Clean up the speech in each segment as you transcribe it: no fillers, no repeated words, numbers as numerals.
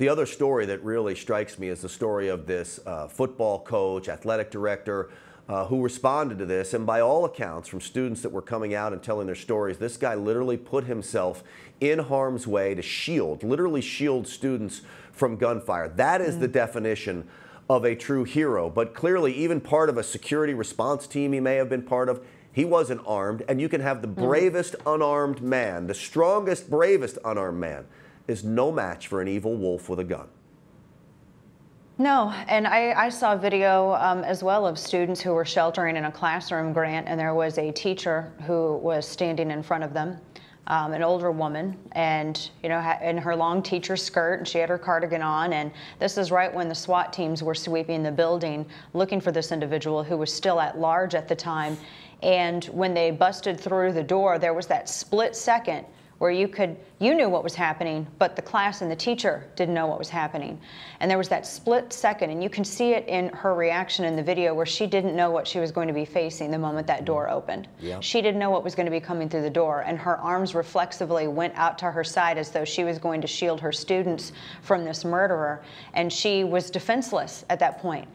The other story that really strikes me is the story of this football coach, athletic director, who responded to this. And by all accounts, from students that were coming out and telling their stories, this guy literally put himself in harm's way to literally shield students from gunfire. That is the definition of a true hero. But clearly, even part of a security response team he may have been part of, he wasn't armed. And you can have the bravest unarmed man, the strongest, bravest unarmed man, is no match for an evil wolf with a gun. No, and I saw video as well of students who were sheltering in a classroom, Grant, and there was a teacher who was standing in front of them, an older woman, and in her long teacher skirt, and she had her cardigan on, and this is right when the SWAT teams were sweeping the building looking for this individual who was still at large at the time. And when they busted through the door, there was that split second where you knew what was happening, but the class and the teacher didn't know what was happening. And there was that split second, and you can see it in her reaction in the video where she didn't know what she was going to be facing the moment that door opened. Yep. She didn't know what was going to be coming through the door, and her arms reflexively went out to her side as though she was going to shield her students from this murderer, and she was defenseless at that point.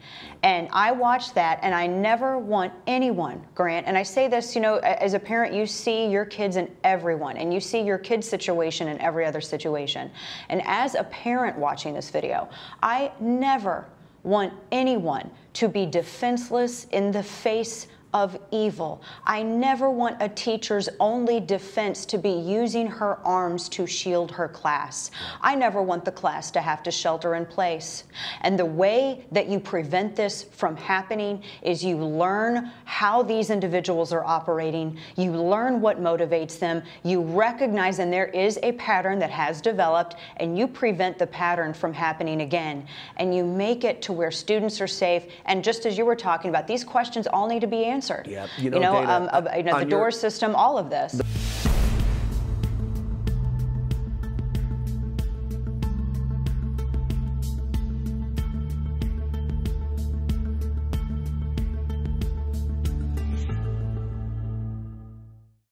And I watched that, and I never want anyone, Grant, and I say this, as a parent, you see your kids in everyone, and you see your kid's situation in every other situation. And as a parent watching this video, I never want anyone to be defenseless in the face of evil. I never want a teacher's only defense to be using her arms to shield her class. I never want the class to have to shelter in place. And the way that you prevent this from happening is you learn how these individuals are operating, you learn what motivates them, you recognize, and there is a pattern that has developed, and you prevent the pattern from happening again. And you make it to where students are safe. And just as you were talking about, these questions all need to be answered. Yep. Dana, the door system, all of this.